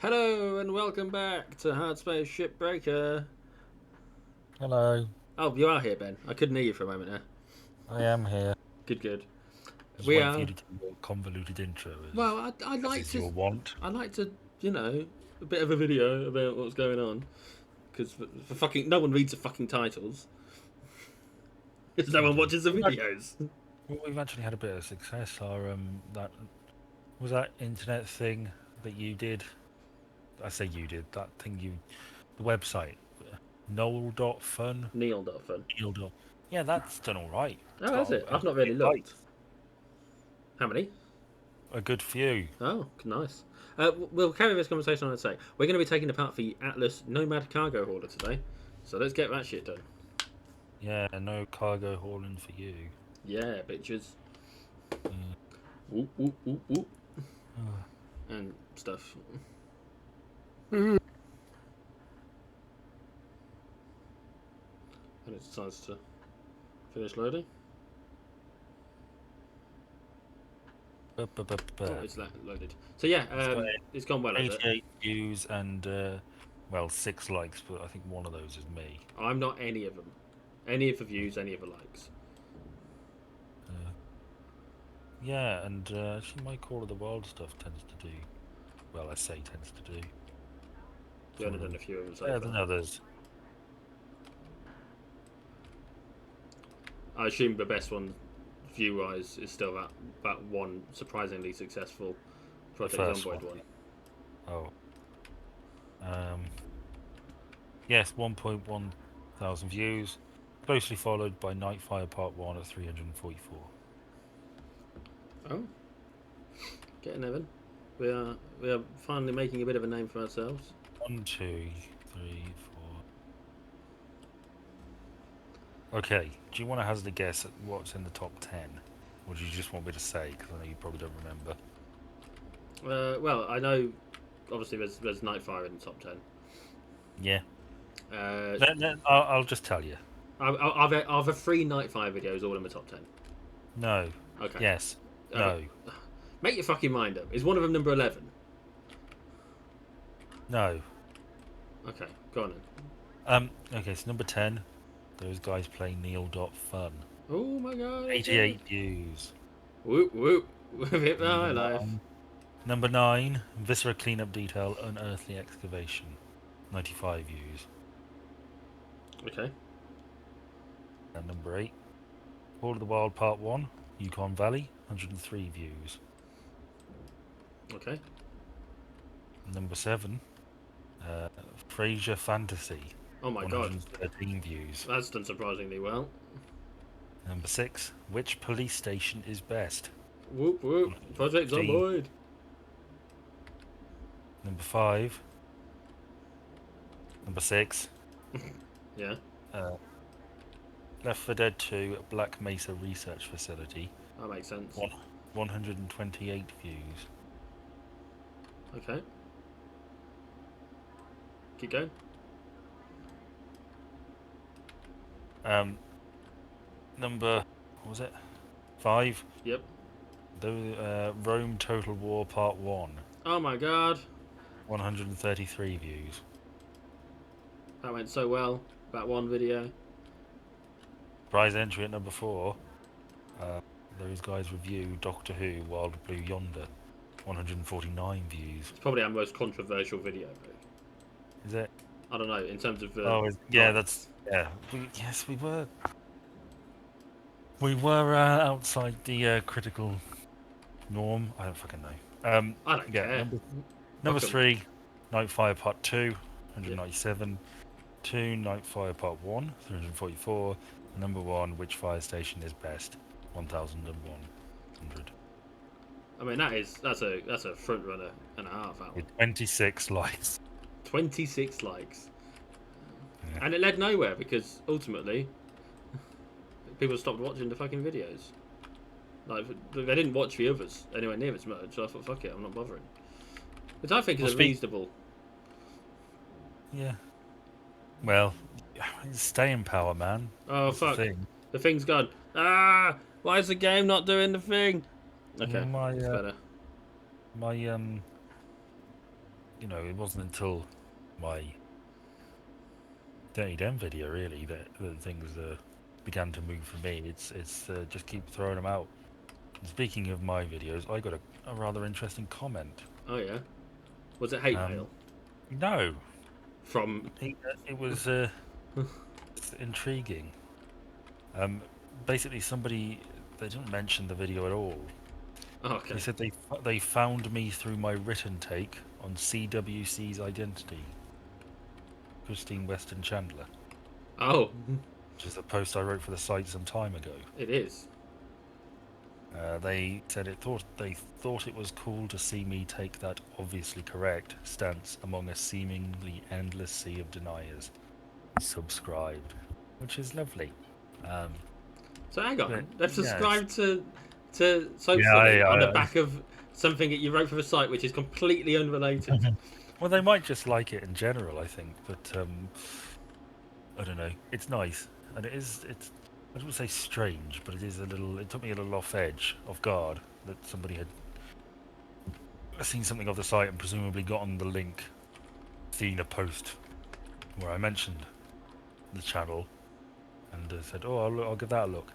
Hello and welcome back to Hardspace Shipbreaker. Hello, Oh, you are here, Ben. I couldn't hear you for a moment there. I am here. Good, good. Just We waiting for you are. to do your convoluted intro Well, I'd as like is to. your want. I'd like to, a bit of a video about what's going on. Because for fucking no one reads the fucking titles. Because no one Indeed. watches the videos. We've actually had a bit of success. Our that was that internet thing that you did. I say you did that thing. The website, Noel.fun. Neil.fun. Neil. Yeah, that's done all right. It's Oh, that's got it. a I've not few really looked. likes, How many? a good few. Oh, nice. We'll carry this conversation on in a sec. We're going to be taking apart the Atlas Nomad Cargo Hauler today. So let's get that shit done. Yeah, no cargo hauling for you. Yeah, bitches. Yeah. Whoop, whoop, whoop, whoop. And stuff. And it decides to finish loading. Oh, it's loaded. So yeah, it's gone well, has it? 88 views and well, 6 likes, but I think one of those is me. I'm not any of them. Any of the views, any of the likes. Uh, yeah, and actually, my Call of the Wild stuff tends to do well. I say tends to do. You Some only of done them a few of them so better far. than others. I assume the best one, view-wise, is still that one surprisingly successful The Project first Zomboid one. one. Oh. Yes, 1.1 thousand views, closely followed by Nightfire Part 1 at 344. Oh, getting there then. We are finally making a bit of a name for ourselves. 1, 2, 3, 4. Okay, do you want to hazard a guess at what's in the top 10? Or do you just want me to say? Because I know you probably don't remember. Well, I know. Obviously, there's Nightfire in the top 10. Yeah. Uh, I'll just tell you. are the three Nightfire videos all in the top 10? No. Okay. Yes. Okay. No. Make your fucking mind up. Is one of them number 11? No. Okay, go on then. Okay, so number 10, those guys playing Neil.fun. Oh my god. 88 views. Whoop, whoop. We've hit the Number high life. 9. Number 9, Viscera Cleanup Detail, Unearthly Excavation. 95 views. Okay. And number 8, Call of the Wild Part 1, Yukon Valley, 103 views. Okay. Number 7, Frasier Fantasy, Oh my god. 113 views. That's done surprisingly well. Number 6, which police station is best? Whoop, whoop. Project 115. Zomboid. Number 5, number 6, Yeah. Left 4 Dead 2 Black Mesa Research Facility, That makes sense. 128 views. Okay. Keep going. Number, what was it? 5, Yep. the Rome Total War Part 1, Oh my god. 133 views. That went so well. That one video. Prize entry at number 4, those guys review Doctor Who Wild Blue Yonder, 149 views. It's probably our most controversial video. Is it? I don't know, in terms of yeah, likes. yeah. Yes, we were. We were outside the critical norm. I don't fucking know. I don't care. Number Fuck 'em. 3, Nightfire Part 2, Yep. 197. 2, Nightfire Part 1, 344. And number 1, which fire station is best? 1,100. I mean, that's a front runner and a half. That one. With 26 likes. 26 likes. Yeah. And it led nowhere because ultimately people stopped watching the fucking videos. Like, they didn't watch the others anywhere near as much, so I thought, fuck it, I'm not bothering. Which I think is reasonable. Yeah. Well, staying power, man. Oh, That's fuck. the thing. The thing's gone. Ah! Why is the game not doing the thing? Okay, My it's better. my it wasn't until my Dirty Den video really that things began to move for me. It's just keep throwing them out. And speaking of my videos, I got a rather interesting comment. Oh yeah. Was it hate Um, mail? no, From. it was it's intriguing. Basically, somebody they didn't mention the video at all. Oh, okay. They said they found me through my written take on CWC's Identity, Christine Weston Chandler, Oh, which is a post I wrote for the site some time ago. it is. They said they thought it was cool to see me take that obviously correct stance among a seemingly endless sea of deniers. Subscribed, which is lovely. So hang on, But, they've yeah, subscribed to Soap yeah, Story on the back of something that you wrote for the site, which is completely unrelated. well, they might just like it in general, I think, but I don't know. It's nice, and it's I don't say strange, but it is a little. It took me a little off guard that somebody had seen something of the site and presumably gotten the link, seen a post where I mentioned the channel, and said, "Oh, I'll give that a look."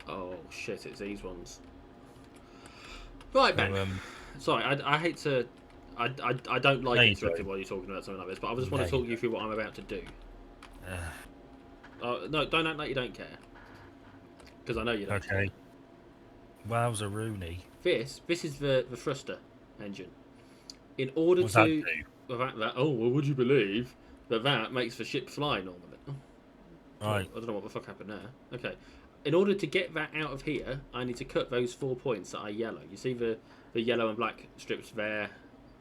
Oh shit, it's these ones. Right, Ben. So, Sorry, I hate to. I don't like No, you interrupting don't. while you're talking about something like this, but I just want No, to talk you you through what I'm about to do. No, don't act like you don't care. Because I know you don't. okay. Wowza Rooney. This is the thruster engine. In order What's that to do? oh well, would you believe that makes the ship fly normally? Right. I don't know what the fuck happened there. Okay. In order to get that out of here, I need to cut those 4 points that are yellow. You see the yellow and black strips there.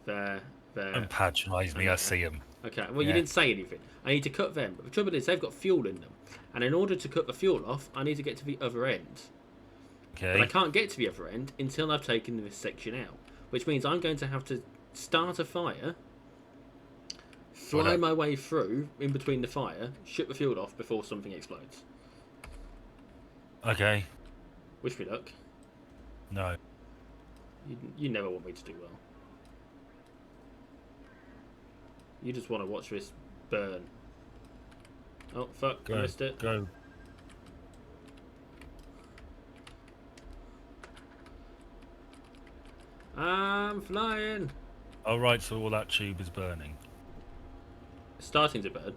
Don't patronise me. I see them. Okay, well, you Yeah. didn't say anything. I need to cut them. But the trouble is, they've got fuel in them. And in order to cut the fuel off, I need to get to the other end. Okay. But I can't get to the other end until I've taken this section out. Which means I'm going to have to start a fire, fly my way through in between the fire, shut the fuel off before something explodes. Okay. Wish me luck. No. You never want me to do well. You just want to watch this burn. Oh, fuck, I missed it. Go. I'm flying. Oh, right, so all that tube is burning. It's starting to burn.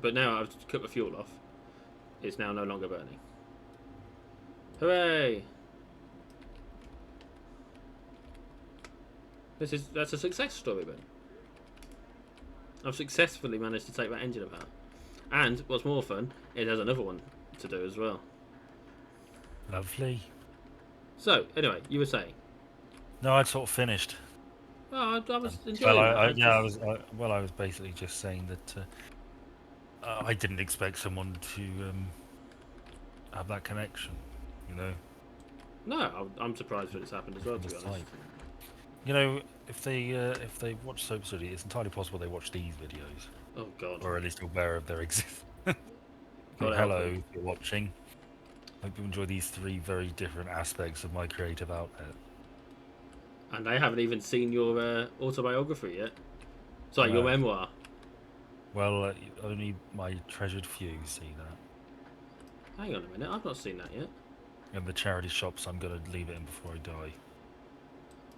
But now I've cut the fuel off. It's now no longer burning. Hooray! That's a success story, Ben. I've successfully managed to take that engine apart. And what's more fun, it has another one to do as well. Lovely. So, anyway, you were saying? No, I'd sort of finished. Oh, I was enjoying that. I was basically just saying that I didn't expect someone to have that connection, you know. No, I'm surprised that it's happened as well, to be honest. You know, if they watch Soap Study, it's entirely possible they watch these videos. Oh God. Or at least aware of their existence. God, hello, if you're watching. Hope you enjoy these 3 very different aspects of my creative outlet. And they haven't even seen your autobiography yet. Sorry, your memoir. Well, only my treasured few see that. Hang on a minute, I've not seen that yet. In the charity shops, I'm going to leave it in before I die.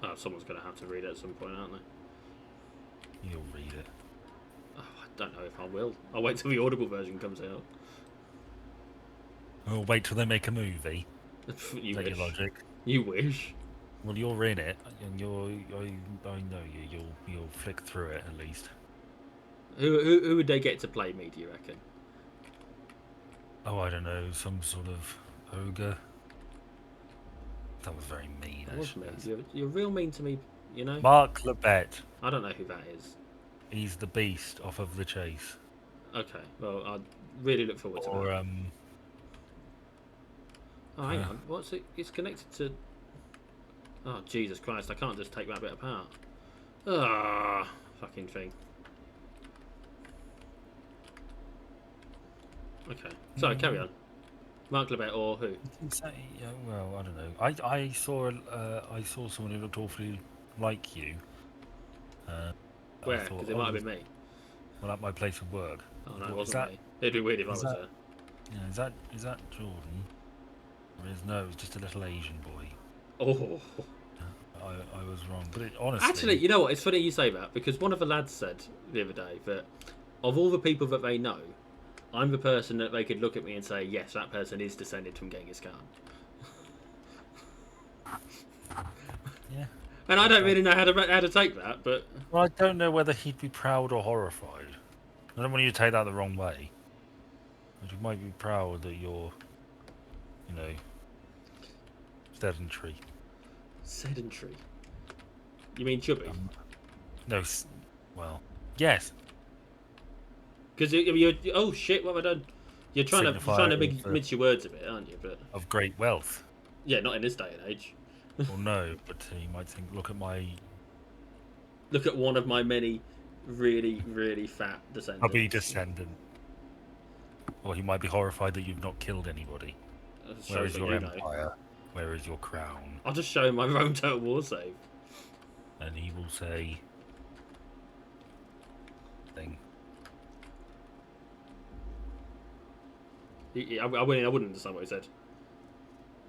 Oh, someone's going to have to read it at some point, aren't they? You'll read it. Oh, I don't know if I will. I'll wait till the Audible version comes out. I'll wait till they make a movie. You wish. wish. Your logic. You wish. Well, you're in it, and I know you. You'll flick through it at least. Who would they get to play me, do you reckon? Oh, I don't know, some sort of ogre. That was very mean, actually. You're real mean to me, you know? Mark Lebet. I don't know who that is. He's the beast off of The Chase. Okay, well, I really look forward to that. Oh, hang on. What's it? It's connected to... Oh, Jesus Christ, I can't just take that bit apart. Ah, fucking thing. Okay, sorry, carry on. Mark Lebet or who? Well, I don't know. I saw someone who looked awfully like you Where? I thought, Because it might have been me. well, at my place of work. Oh I no, it thought, wasn't me. It'd be weird if I was there. Yeah, is that Jordan? Or no, it was just a little Asian boy. Oh. I was wrong, but honestly... Actually, you know what? It's funny you say that, because one of the lads said the other day that of all the people that they know, I'm the person that they could look at me and say, yes, that person is descended from Genghis Khan. Yeah. And I don't really know how to take that, but... Well, I don't know whether he'd be proud or horrified. I don't want you to take that the wrong way. But you might be proud that you're, you know, sedentary. Sedentary? You mean chubby? No, well, yes. Because you're... Oh, shit, what have I done? You're trying to mix your words a bit, aren't you? But of great wealth. Yeah, not in this day and age. Well, no, but you might think, look at one of my many really, really fat descendants. I'll be descendant. Or he might be horrified that you've not killed anybody. Where is your empire? Where is your crown? I'll just show him my Rome Total War save. And he will say... thing. I wouldn't understand what he said.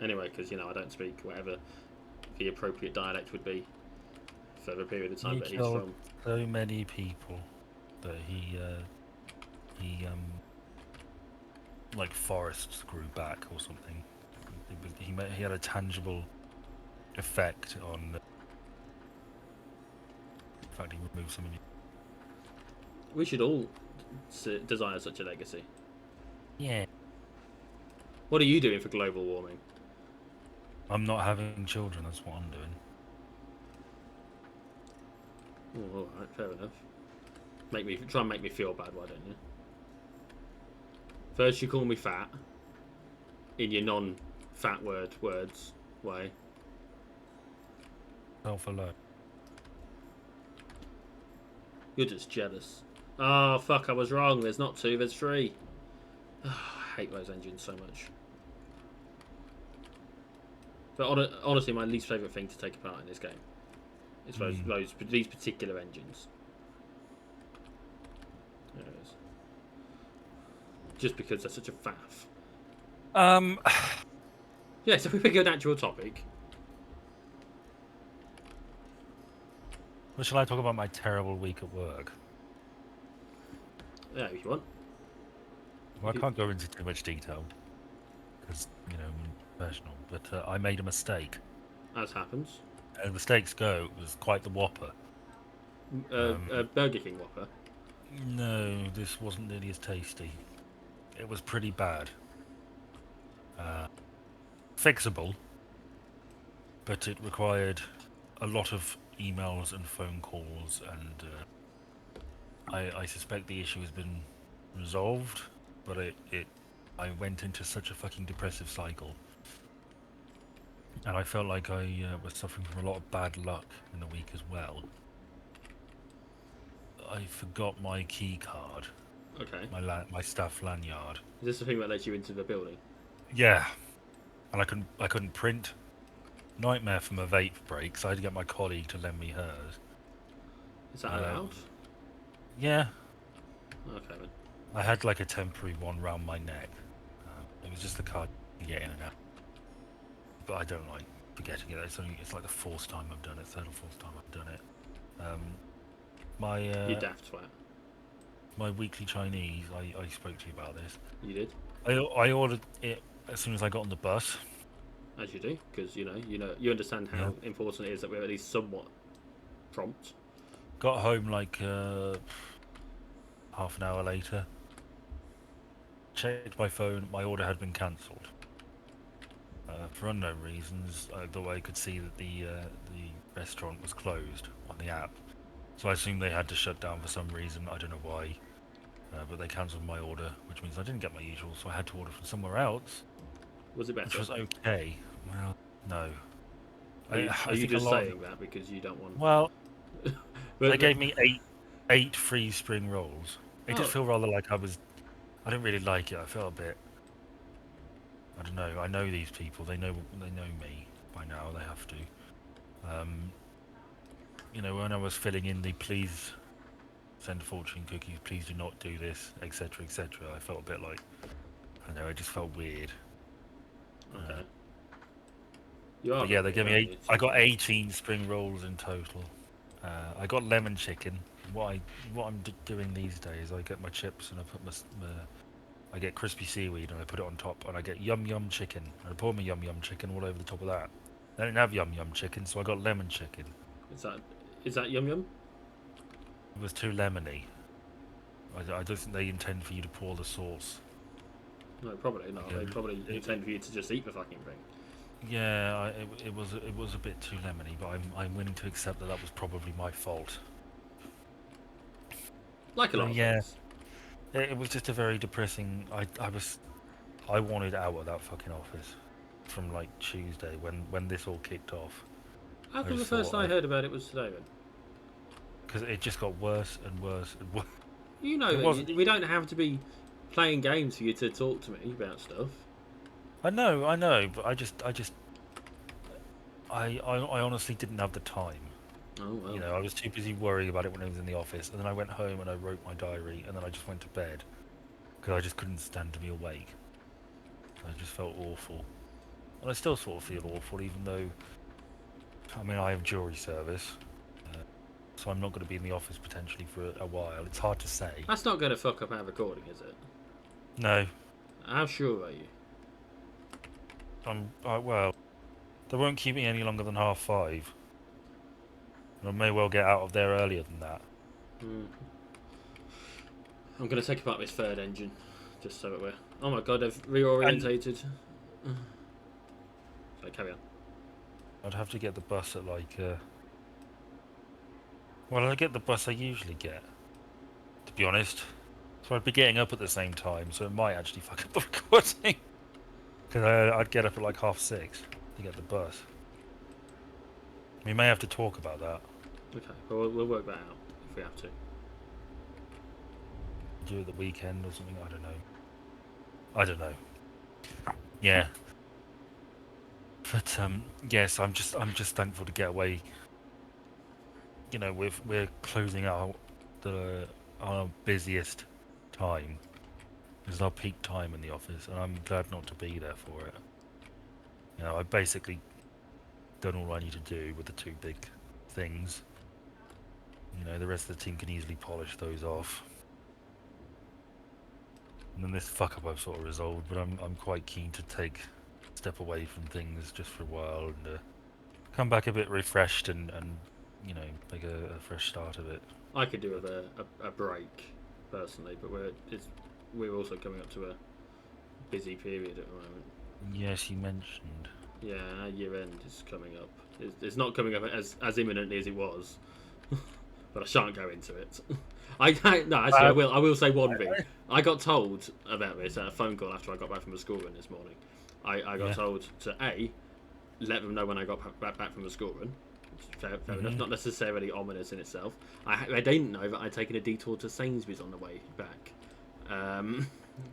Anyway, because, I don't speak whatever the appropriate dialect would be for the period of time that he's from. So many people that he like forests grew back or something. He had a tangible effect on. In fact, he removed some. We should all desire such a legacy. Yeah. What are you doing for global warming? I'm not having children. That's what I'm doing. Oh, all right, fair enough. Try and make me feel bad. Why don't you? First, you call me fat in your non-fat words way. Self-alone. You're just jealous. Oh fuck! I was wrong. There's not 2. There's 3. Oh, I hate those engines so much. But honestly, my least favourite thing to take apart in this game is these particular engines. There it is. Just because they're such a faff. Yeah, so if we pick an actual topic. Well, shall I talk about my terrible week at work? Yeah, if you want. Well, I can't go into too much detail because I'm professional. But I made a mistake. As happens. And mistakes go. It was quite the whopper. Burger King Whopper. No, this wasn't nearly as tasty. It was pretty bad. Fixable, but it required a lot of emails and phone calls, and I suspect the issue has been resolved, but I went into such a fucking depressive cycle, and I felt like I was suffering from a lot of bad luck in the week as well. I forgot my key card. Okay. My staff lanyard. Is this the thing that lets you into the building? Yeah, and I couldn't print. Nightmare from a vape break, so I had to get my colleague to lend me hers. Is that allowed? Yeah. Okay then. I had like a temporary one round my neck. It was just the card to get in and out. But I don't like forgetting it. It's like the 4th time I've done it, 3rd or 4th time I've done it. You daft twat. My weekly Chinese, I spoke to you about this. You did? I ordered it as soon as I got on the bus. As you do, because you understand how important it is that we're at least somewhat prompt. Got home like half an hour later. Checked my phone, my order had been cancelled. For unknown reasons, though I could see that the restaurant was closed on the app. So I assumed they had to shut down for some reason, I don't know why. But they cancelled my order, which means I didn't get my usual, so I had to order from somewhere else. Was it better? Which was okay. Well, no. Are you just saying that because you don't want... Well, they gave me eight free spring rolls. It did feel rather like I didn't really like it. I felt a bit... I don't know. I know these people. They know me by now. They have to. When I was filling in the please send fortune cookies, please do not do this, etc., etc. I felt a bit like, I don't know, it just felt weird. Okay. You are. But yeah, they gave me aren't you? I got 18 spring rolls in total. I got lemon chicken. What I'm doing these days, I get my chips and I put I get crispy seaweed and I put it on top, and I get yum yum chicken. And I pour my yum yum chicken all over the top of that. I didn't have yum yum chicken, so I got lemon chicken. Is that yum yum? It was too lemony. I don't think they intend for you to pour the sauce. No, probably not. Yeah, They probably intend for you to just eat the fucking thing. Yeah, it was a bit too lemony, but I'm willing to accept that was probably my fault. Like a lot of things. It was just a very depressing. I wanted out of that fucking office from like Tuesday when this all kicked off. How come the first I heard about it was today then? Because it just got worse and worse and worse. You know that we don't have to be playing games for you to talk to me about stuff. I know, but I honestly didn't have the time. Oh well. You know, I was too busy worrying about it when I was in the office, and then I went home and I wrote my diary, and then I just went to bed because I just couldn't stand to be awake. I just felt awful, and I still sort of feel awful, even though, I mean, I have jury service, so I'm not going to be in the office potentially for a while. It's hard to say. That's not going to fuck up our recording, is it? No. How sure are you? Well, they won't keep me any longer than 5:30. I may well get out of there earlier than that. I'm going to take apart this third engine, just so that we're... Oh my god, they've reorientated. So carry on. I'd have to get the bus at like... Well, I get the bus I usually get, to be honest. So I'd be getting up at the same time, so it might actually fuck up the recording. Because I'd get up at like 6:30 to get the bus. We may have to talk about that. Okay, well, we'll work that out if we have to. Do it the weekend or something. I don't know. Yeah. But yes, I'm just thankful to get away. You know, we're closing out our busiest time. This is our peak time in the office, and I'm glad not to be there for it. You know, I've basically done all I need to do with the two big things. You know, the rest of the team can easily polish those off. And then this fuck up I've sort of resolved, but I'm quite keen to take a step away from things just for a while and come back a bit refreshed and you know, make a fresh start of it. I could do with a break, personally, but we're also coming up to a busy period at the moment. Yes, you mentioned. Yeah, our year end is coming up. It's not coming up as imminently as it was, but I shan't go into it. No, actually, I will. I will say one thing. I got told about this at a phone call after I got back from the school run this morning. I got told to let them know when I got back from the school run. Fair enough. Not necessarily ominous in itself. I didn't know that I'd taken a detour to Sainsbury's on the way back.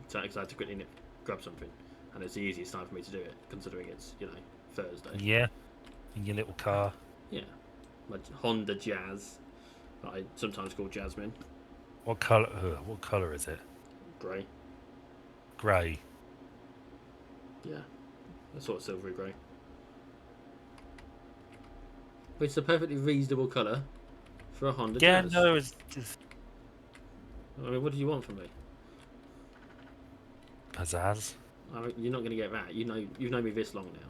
So I had to quickly grab something, and it's the easiest time for me to do it, considering it's Thursday. Yeah, in your little car. Yeah, my Honda Jazz, that I sometimes call Jasmine. What color? What color is it? Grey. Grey. Yeah, a sort of silvery grey. But it's a perfectly reasonable colour for a Honda Jazz. Yeah, no, it's just... I mean, what do you want from me? Pizzazz. You're not going to get that. You've known me this long now.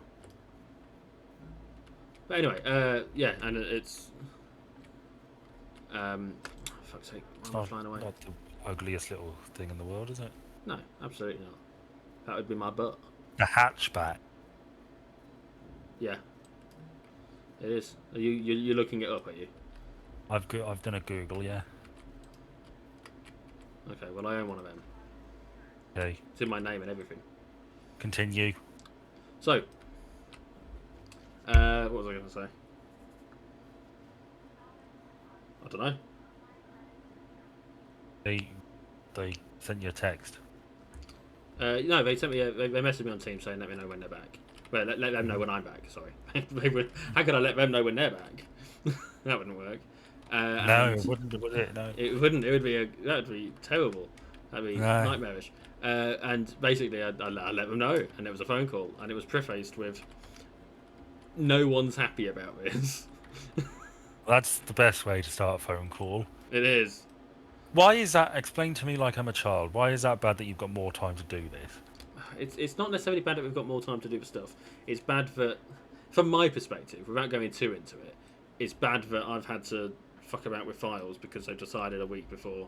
But anyway, yeah, and it's... fuck's sake, why am I flying away? Not the ugliest little thing in the world, is it? No, absolutely not. That would be my butt. The hatchback. Yeah. It is. You're looking it up, are you? I've done a Google, yeah. Okay, well I own one of them. Okay. It's in my name and everything. Continue. So, what was I going to say? I don't know. They sent you a text. No, they sent me. They messaged me on Teams saying let me know when they're back. Well, let them know when I'm back. Sorry. How could I let them know when they're back? That wouldn't work. No, and it wouldn't, would it? No. it wouldn't. It would be that would be terrible. That'd be No. nightmarish. And basically, I let them know, and it was a phone call, and it was prefaced with, "No one's happy about this." That's the best way to start a phone call. It is. Why is that? Explain to me like I'm a child. Why is that bad that you've got more time to do this? It's not necessarily bad that we've got more time to do stuff. It's bad that, from my perspective, without going too into it, it's bad that I've had to fuck about with files because they've decided a week before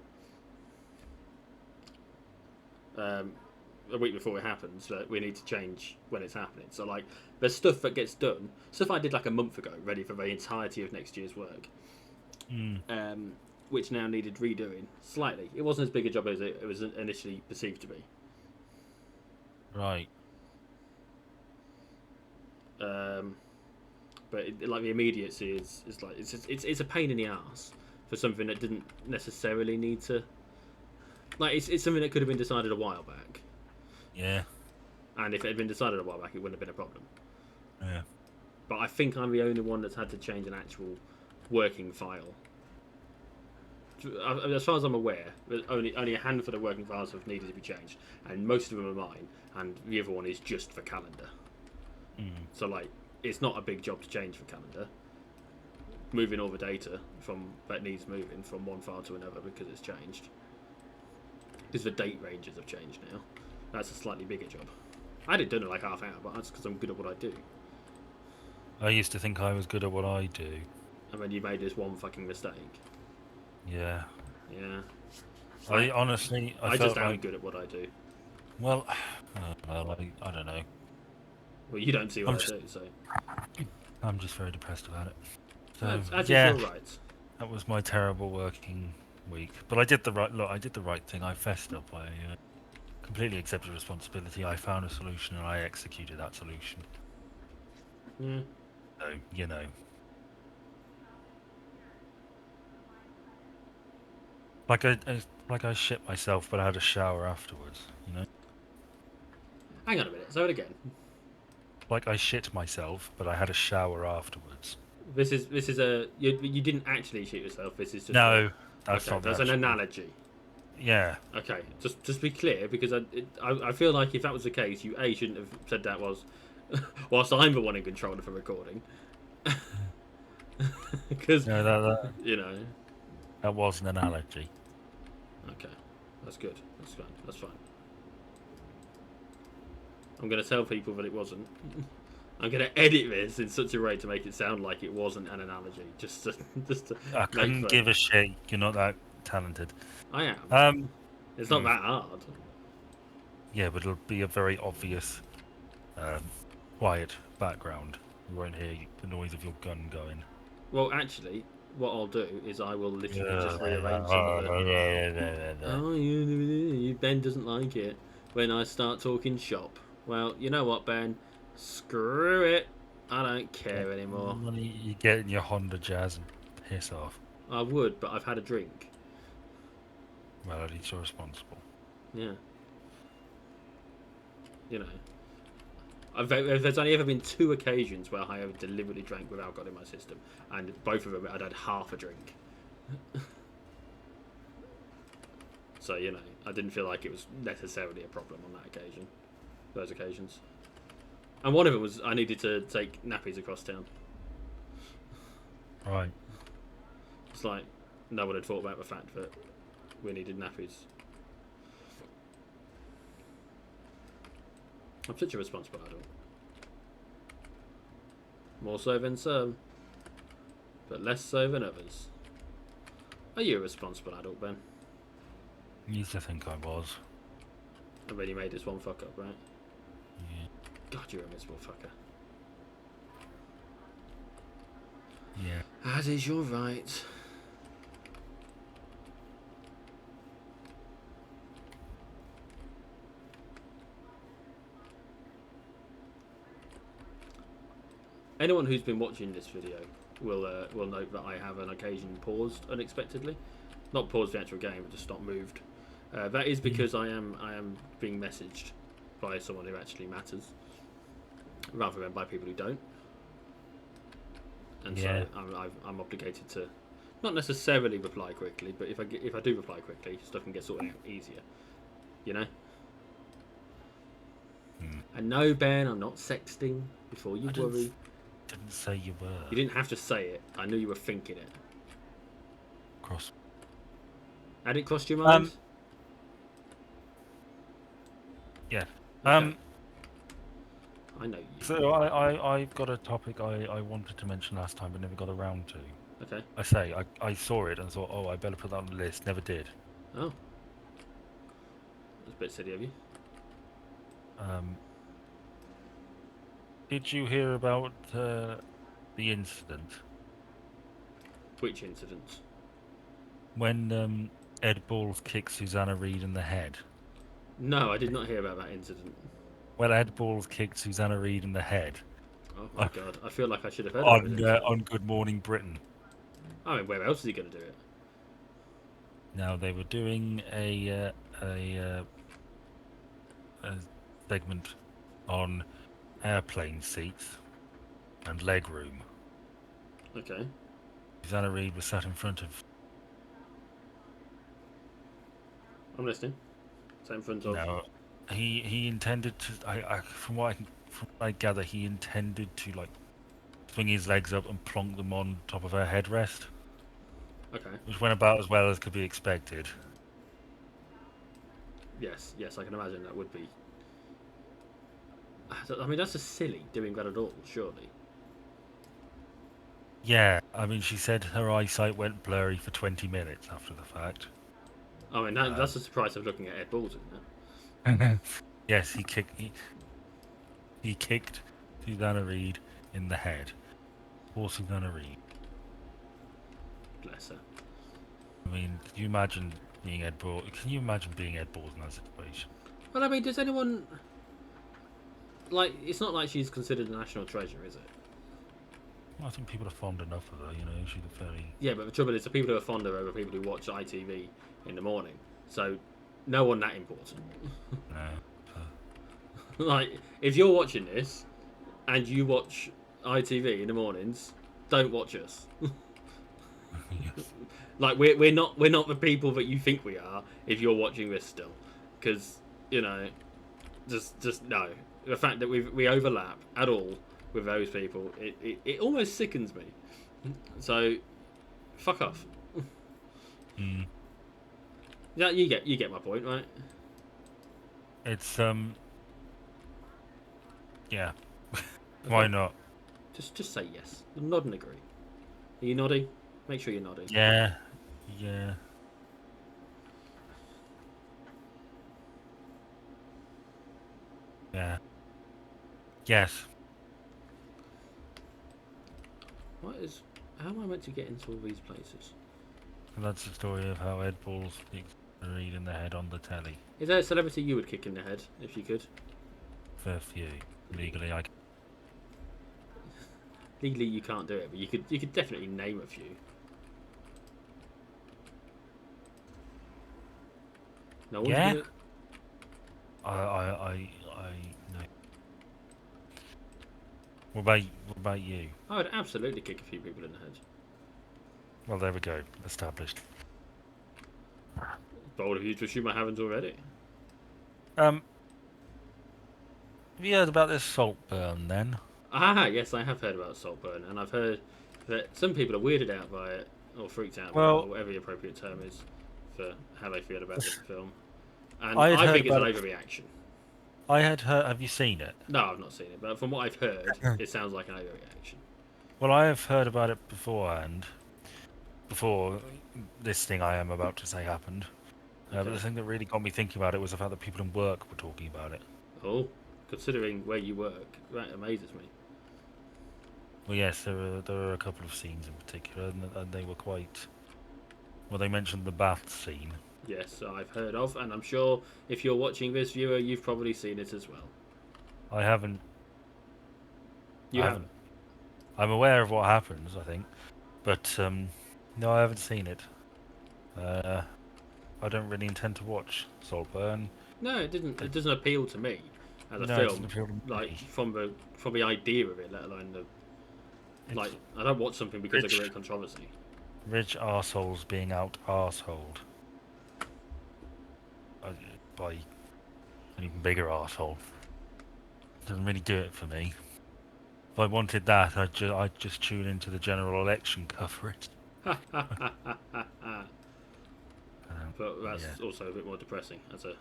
it happens that we need to change when it's happening. So like, there's stuff that gets done, stuff I did like a month ago, ready for the entirety of next year's work, which now needed redoing slightly. It wasn't as big a job as it was initially perceived to be. Right. But like the immediacy is like it's a pain in the ass for something that didn't necessarily need to. Like it's something that could have been decided a while back. Yeah. And if it had been decided a while back, it wouldn't have been a problem. Yeah. But I think I'm the only one that's had to change an actual working file. As far as I'm aware, only a handful of working files have needed to be changed, and most of them are mine, and the other one is just for calendar. So like, it's not a big job to change for calendar. Moving all the data that needs moving from one file to another because it's changed. Because the date ranges have changed now. That's a slightly bigger job. I had it done in like half hour, but that's because I'm good at what I do. I used to think I was good at what I do. And then you made this one fucking mistake. Yeah. Yeah. I honestly, I just am good at what I do. Well, I don't know. Well, you don't see what I do, so. I'm just very depressed about it. So As yeah, you're right. that was my terrible working week. But I did the right thing. I fessed up. I completely accepted responsibility. I found a solution and I executed that solution. Yeah. So you know. Like I shit myself, but I had a shower afterwards. You know. Hang on a minute. Say it again. Like I shit myself, but I had a shower afterwards. This is a you didn't actually shoot yourself. This is just no. That's okay, not. That's an analogy. Yeah. Okay, just be clear because I feel like if that was the case, you shouldn't have said that was whilst I'm the one in control of the recording. Because no, you know that was an analogy. Okay, that's good. That's fine. That's fine. I'm going to tell people that it wasn't. I'm going to edit this in such a way to make it sound like it wasn't an analogy. Just to I couldn't give a shit. You're not that talented. I am. It's not that hard. Yeah, but it'll be a very obvious, quiet background. You won't hear the noise of your gun going. Well, actually, what I'll do is I will literally just rearrange some of it. Oh, Ben doesn't like it when I start talking shop. Well, you know what, Ben? Screw it. I don't care anymore. You get in your Honda Jazz and piss off. I would, but I've had a drink. Well, at least you're responsible. Yeah. You know. There's only ever been 2 occasions where I have deliberately drank with alcohol in my system, and both of them I'd had half a drink. So, you know, I didn't feel like it was necessarily a problem on those occasions. And one of them was I needed to take nappies across town. Right. It's like no one had thought about the fact that we needed nappies. I'm such a responsible adult. More so than some, but less so than others. Are you a responsible adult, Ben? Used to think I was. And then you made this one fuck up, right? Yeah. God, you're a miserable fucker. Yeah. As is your right. Anyone who's been watching this video will note that I have on occasion paused unexpectedly. Not paused the actual game, but just not moved. That is because I am being messaged by someone who actually matters, rather than by people who don't. And so I'm obligated to Not necessarily reply quickly, but if I do reply quickly, stuff can get sorted out easier. You know. And no, Ben, I'm not sexting. Before you worry. Didn't say you were. You didn't have to say it. I knew you were thinking it. Cross. Had it crossed your mind? Yeah. Okay. I know you. So I've got a topic I wanted to mention last time, but never got around to. Okay. I saw it and thought, oh, I better put that on the list. Never did. Oh. That's a bit silly of you. Did you hear about the incident? Which incident? When Ed Balls kicked Susanna Reid in the head. No, I did not hear about that incident. Well, Ed Balls kicked Susanna Reid in the head. Oh my god, I feel like I should have heard about it. On Good Morning Britain. I mean, where else is he going to do it? Now, they were doing a segment on airplane seats and legroom. Okay. Susanna Reid was sat in front of... I'm listening. Sat in front of... No, he intended to... from what I gather, he intended to, like, swing his legs up and plonk them on top of her headrest. Okay. Which went about as well as could be expected. Yes, I can imagine that would be... I mean, that's just silly, doing that at all, surely. Yeah, I mean, she said her eyesight went blurry for 20 minutes after the fact. I mean, that's the surprise of looking at Ed Balls, isn't it? Yes, he kicked Susanna Reid in the head. Poor Susanna Reid. Bless her. I mean, can you imagine being Ed Balls? Can you imagine being Ed Balls in that situation? Well, I mean, does anyone... Like, it's not like she's considered a national treasure, is it? I think people are fond enough of her, you know, she's a very... Yeah, but the trouble is the people who are fond of her are people who watch ITV in the morning. So, no one that important. No. Like, if you're watching this, and you watch ITV in the mornings, don't watch us. Yes. Like, we're not the people that you think we are if you're watching this still. Because, you know, just no. The fact that we overlap at all with those people, it almost sickens me. So, fuck off. Yeah, you get my point, right? It's yeah. Why not? Just say yes. Nod and agree. Are you nodding? Make sure you're nodding. Yeah. Yes. How am I meant to get into all these places? And that's the story of how Ed Balls kicked Reid in the head on the telly. Is there a celebrity you would kick in the head if you could? For a few. Legally, I... Legally, you can't do it, but you could definitely name a few. No one's Yeah. gonna... I no. What about you? I would absolutely kick a few people in the head. Well, there we go. Established. Bold of you to assume I haven't already. Have you heard about this Saltburn then? Ah, yes, I have heard about Saltburn, and I've heard that some people are weirded out by it, or freaked out by it, or whatever the appropriate term is for how they feel about this film. And I think it's an overreaction. I had heard... Have you seen it? No, I've not seen it, but from what I've heard, it sounds like an overreaction. Well, I have heard about it beforehand. Before this thing I am about to say happened. Okay. But the thing that really got me thinking about it was the fact that people in work were talking about it. Oh, considering where you work, that amazes me. Well, yes, there were a couple of scenes in particular, and they were quite... Well, they mentioned the bath scene. Yes, I've heard of, and I'm sure if you're watching this, viewer, you've probably seen it as well. I haven't. You haven't? I'm aware of what happens, I think, but no, I haven't seen it. I don't really intend to watch Saltburn. No, it didn't. It doesn't appeal to me as a film. It doesn't appeal to me. Like from the idea of it, let alone the. Like, I don't watch something because of great controversy. Rich arseholes being out arseholed by an even bigger arsehole. Doesn't really do it for me. If I wanted that, I'd just tune into the general election coverage. But that's also a bit more depressing as a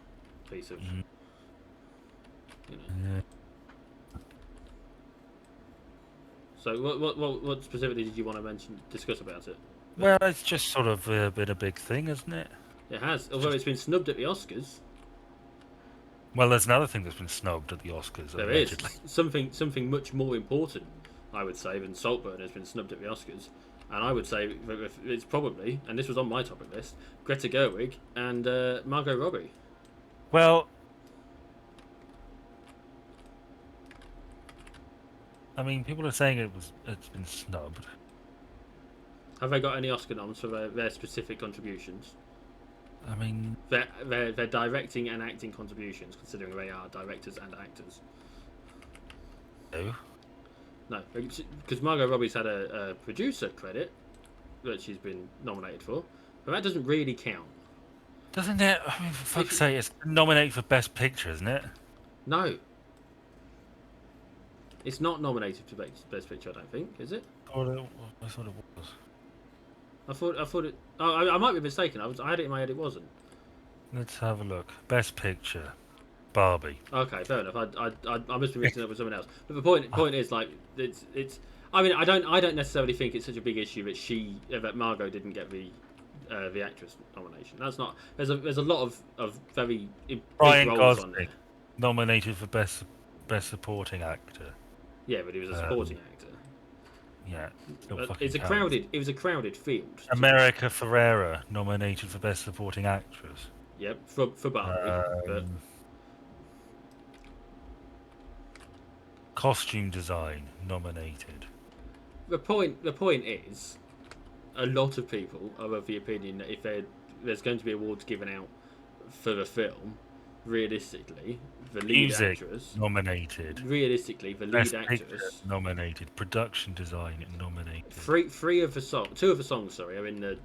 piece of, you know. Yeah. So what specifically did you want to discuss about it? Well, it's just sort of been a big thing, isn't it? It has, although it's been snubbed at the Oscars. Well, there's another thing that's been snubbed at the Oscars, There allegedly. is something much more important, I would say, than Saltburn has been snubbed at the Oscars. And I would say it's probably, and this was on my topic list, Greta Gerwig and Margot Robbie. Well, I mean, people are saying it's been snubbed. Have they got any Oscar noms for their specific contributions? I mean, their directing and acting contributions, considering they are directors and actors. No, because Margot Robbie's had a producer credit that she's been nominated for, but that doesn't really count. Doesn't it? I mean, for fuck's sake, it's nominated for Best Picture, isn't it? No. It's not nominated for Best Picture, I don't think, is it? I thought it was. I thought it. Oh, I might be mistaken. I had it in my head. It wasn't. Let's have a look. Best Picture, Barbie. Okay, fair enough. I must be mixing up with someone else. But the point is, like, it's. I mean, I don't necessarily think it's such a big issue that Margot didn't get the actress nomination. That's not. There's a lot of very big Ryan roles Gosling on there. nominated for Best Supporting Actor. Yeah, but he was a supporting actor. Yeah, it was a crowded field. America Ferrera nominated for Best Supporting Actress. Yep, for Barbie. But costume design nominated. The point is, a lot of people are of the opinion that if there's going to be awards given out for the film, realistically, the lead actress nominated. Realistically, the lead actress nominated. Production design nominated. Two of the songs, sorry, are in the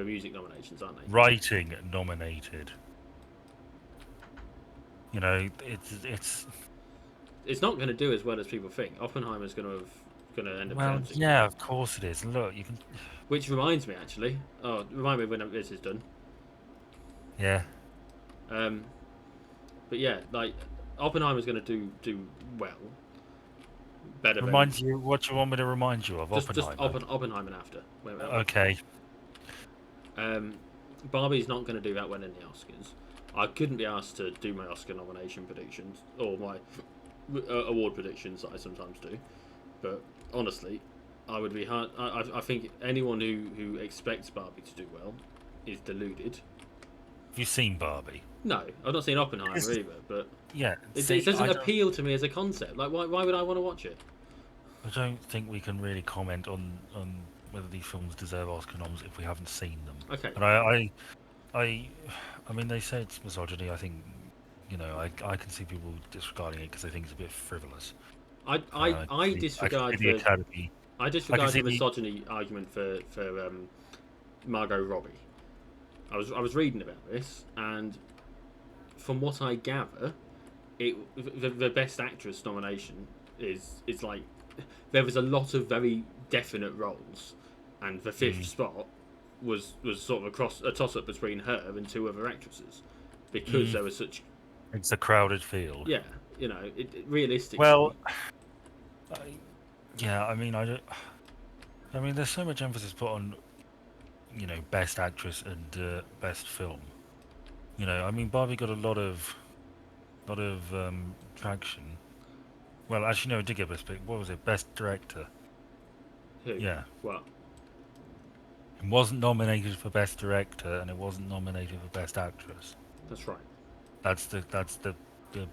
music nominations, aren't they? Writing nominated. You know, it's not going to do as well as people think. Oppenheimer's going to end up. Well, yeah, of course it is. Look, you can. Which reminds me, actually. Oh, remind me when this is done. Yeah. But yeah, like Oppenheimer's going to do well. Better. Remind you what you want me to remind you of? Oppenheimer. Just Oppenheimer after. Okay. Barbie's not going to do that well in the Oscars. I couldn't be asked to do my Oscar nomination predictions or my award predictions that I sometimes do. But honestly, I would be hard. I think anyone who expects Barbie to do well is deluded. Have you seen Barbie? No, I've not seen Oppenheimer either. But yeah, it doesn't appeal to me as a concept. Like, why would I want to watch it? I don't think we can really comment on whether these films deserve Oscar noms if we haven't seen them. Okay. And I mean, they say it's misogyny. I think, you know, I can see people disregarding it because they think it's a bit frivolous. I disregard the Academy. I disregard the misogyny argument for Margot Robbie. I was reading about this, and from what I gather, the Best Actress nomination is like there was a lot of very definite roles, and the fifth spot was sort of a toss up between her and two other actresses because there was such. It's a crowded field. Yeah, you know, realistically. Well, yeah, I mean, there's so much emphasis put on, you know, Best Actress and Best Film. You know, I mean, Barbie got a lot of traction. Well, actually, no, it did get Best Pick. What was it? Best Director. Who? Yeah. What? It wasn't nominated for Best Director, and it wasn't nominated for Best Actress. That's right. That's the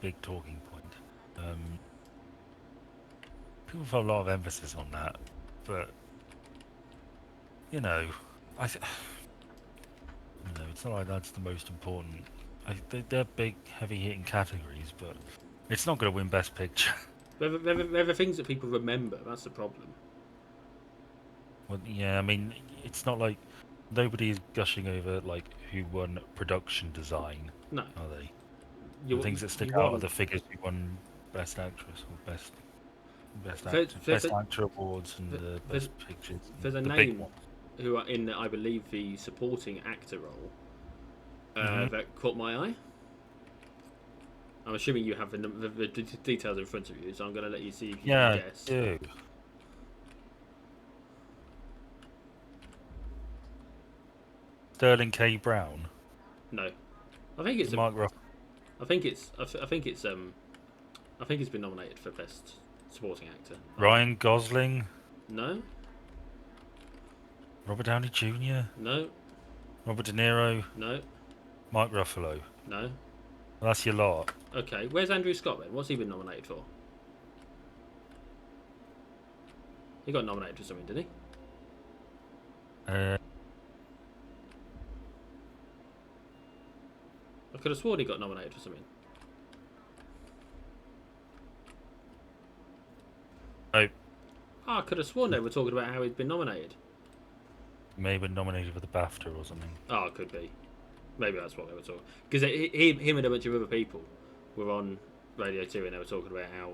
big talking point. People put a lot of emphasis on that, but you know, it's not like that's the most important. They're big, heavy-hitting categories, but it's not going to win Best Picture. They're the things that people remember. That's the problem. Well, yeah, I mean, it's not like Nobody's gushing over like who won production design, No, are they? The you things that stick you out are want the figures who won best actress or best there's, actor, there's a awards and there's, best pictures, and there's a the big name one. who are in I believe the supporting actor role Hmm. that caught my eye. I'm assuming you have the details in front of you, so I'm going to let you see if you can Yeah, I guess. do. Sterling K. Brown. No, I think it's a. Mark Ruff. I think it's. I think it's. I think it's been nominated for best supporting actor. Ryan Gosling. No, Robert Downey Jr. no, Robert De Niro. no, Mark Ruffalo. no. Well, that's your lot. Okay, where's Andrew Scott then? What's he been nominated for? He got nominated for something, didn't he? Uh, I could have sworn he got nominated for something. oh, I could have sworn they were talking about how he'd been nominated. may have been nominated for the BAFTA or something. Oh, it could be. Maybe that's what they were talking. Because him and a bunch of other people were on Radio 2 and they were talking about how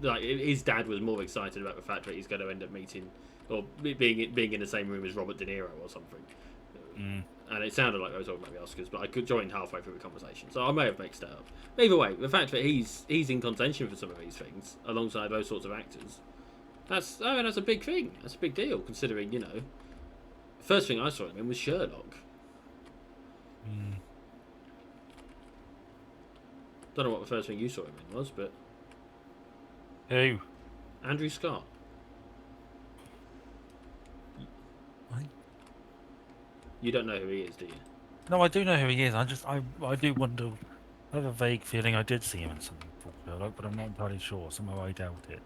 like his dad was more excited about the fact that he's going to end up meeting or being in the same room as Robert De Niro or something. Mm. And it sounded like they were talking about the Oscars, but I could join halfway through the conversation, so I may have mixed it up. But either way, the fact that he's in contention for some of these things alongside those sorts of actors, that's a big thing. That's a big deal considering first thing I saw him in was Sherlock. Mm. Don't know what the first thing you saw him in was, but Who? Andrew Scott. What? You don't know who he is, do you? No, I do know who he is. I do wonder. I have a vague feeling I did see him in something before Sherlock, but I'm not entirely sure. Somehow I doubt it.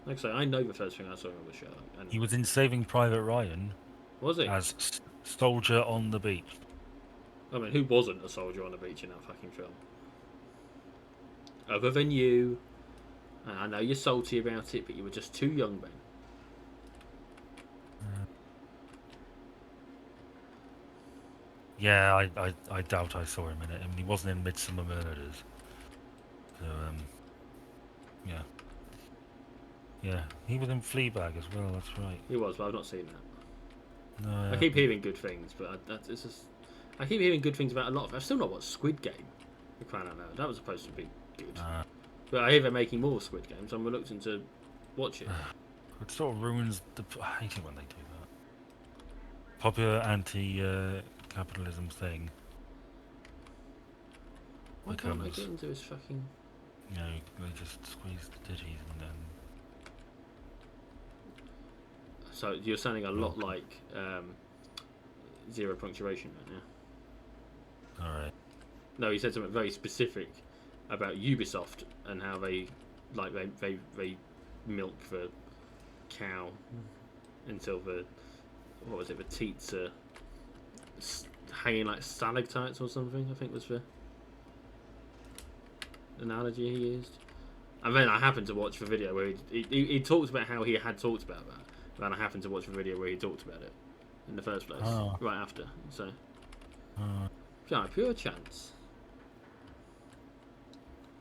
Like I say, I know the first thing I saw him was Sherlock. And He was in Saving Private Ryan was he? as Soldier on the Beach. I mean, who wasn't a soldier on the beach in that fucking film? Other than you. And I know you're salty about it, but you were just too young, Ben. Yeah, I doubt I saw him in it. I mean, he wasn't in Midsummer Murders. So, yeah. Yeah, he was in Fleabag as well, that's right. He was, but I've not seen that. No, I keep hearing good things, but it's just... I keep hearing good things about a lot of... I've still not watched Squid Game. For crying out loud. That was supposed to be good. But I hear they're making more Squid Games, so I'm reluctant to watch it. It sort of ruins the... I hate it when they do that. Popular anti-capitalism thing. Why can't I get into his fucking... You know, they just squeeze the ditties and then... So you're sounding a lot like Zero Punctuation right now. Alright. No, he said something very specific about Ubisoft and how they milk the cow until the teats are hanging like stalactites or something. I think was the analogy he used. And then I happened to watch the video where he talked about how he had talked about that. And then I happened to watch the video where he talked about it in the first place, right after. So, yeah, pure chance.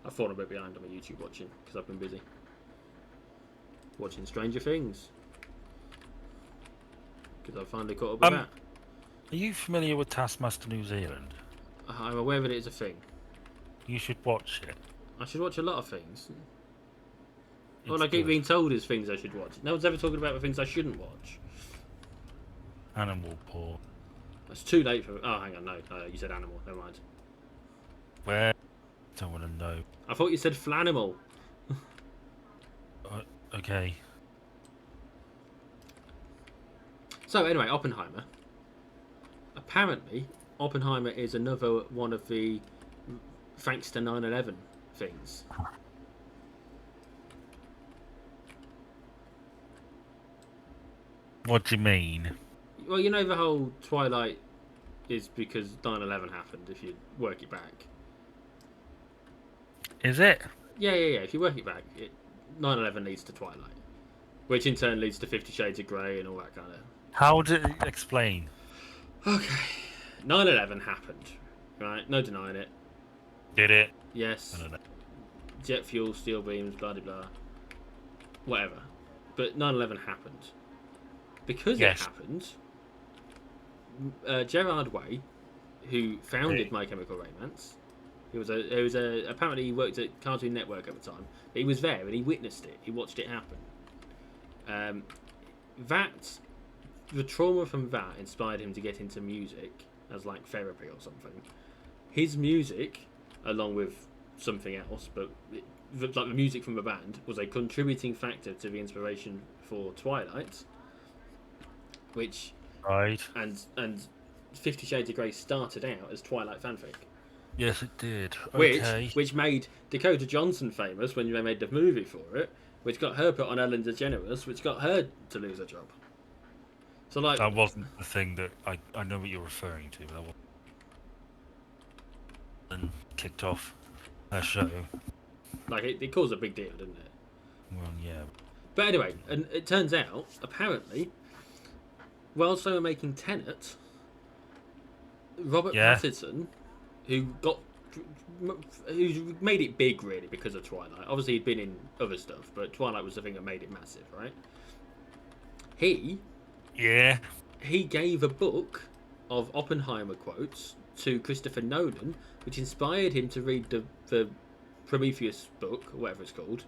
I've fallen a bit behind on my YouTube watching because I've been busy watching Stranger Things. Because I finally caught up with that. Are you familiar with Taskmaster New Zealand? I'm aware that it's a thing. You should watch it. I should watch a lot of things. It's All I keep good. being told is things I should watch. No one's ever talking about the things I shouldn't watch. Animal Paw. It's too late for... Oh, hang on, no, you said animal, never mind. Where? Don't want to know. I thought you said flanimal. Okay. So, anyway, Oppenheimer. Apparently, Oppenheimer is another one of the thanks to 9/11 things. What do you mean? Well, you know the whole Twilight is because 9/11 happened, if you work it back. Is it? Yeah. If you work it back, 9/11 leads to Twilight, which in turn leads to 50 Shades of Grey and all that kind of How did it explain? Okay. 9/11 happened. Right? No denying it. Did it? Yes. I don't know. Jet fuel, steel beams, blah, blah, blah. Whatever. But 9/11 happened. Because it Yes. happened, Gerard Way, who founded My Chemical Romance, apparently he worked at Cartoon Network at the time. He was there and he witnessed it. He watched it happen. The trauma from that inspired him to get into music as like therapy or something. His music, along with something else, but like the music from the band, was a contributing factor to the inspiration for Twilight, which Right. and 50 Shades of Grey started out as Twilight fanfic. Yes, it did. Okay. Which made Dakota Johnson famous when they made the movie for it, which got her put on Ellen DeGeneres, which got her to lose her job. So like That wasn't the thing that I know what you're referring to, but that wasn't. And kicked off her show. like it caused a big deal, didn't it? Well, yeah. But anyway, and it turns out apparently, whilst they were making Tenet, Robert Pattinson, who made it big really because of Twilight. Obviously, he'd been in other stuff, but Twilight was the thing that made it massive, right? He gave a book of Oppenheimer quotes to Christopher Nolan, which inspired him to read the Prometheus book, or whatever it's called.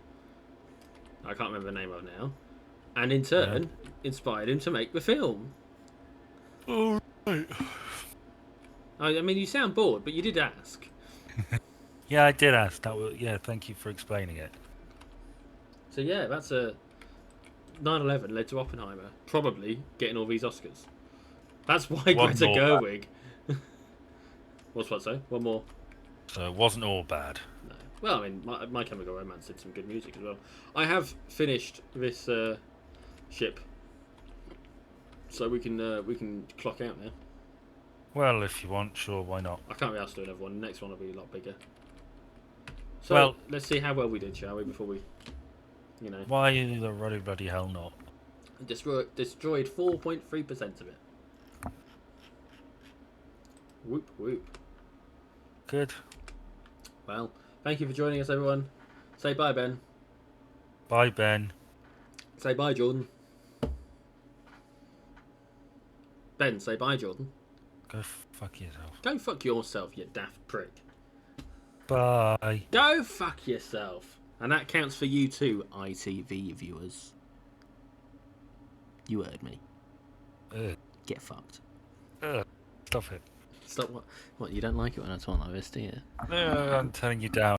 I can't remember the name of it now. And in turn, inspired him to make the film. All right. I mean, you sound bored, but you did ask. Yeah, I did ask. Thank you for explaining it. So yeah, that's a 9/11 led to Oppenheimer probably getting all these Oscars. That's why Greta Gerwig. What's what? So one more. So it wasn't all bad. No. Well, I mean, My Chemical Romance did some good music as well. I have finished this ship, so we can clock out now. Well, if you want, sure, why not? I can't be asked to do another one. The next one will be a lot bigger. So let's see how well we did, shall we? Before we, Why the bloody hell not? Destroyed 4.3% of it. Whoop whoop. Good. Well, thank you for joining us, everyone. Say bye, Ben. Bye, Ben. Say bye, Jordan. Ben, say bye, Jordan. Go fuck yourself. Go fuck yourself, you daft prick. Bye. Go fuck yourself. And that counts for you too, ITV viewers. You heard me. Get fucked. Stop it. Stop what? What, you don't like it when I talk like this, do you? No, I'm turning you down.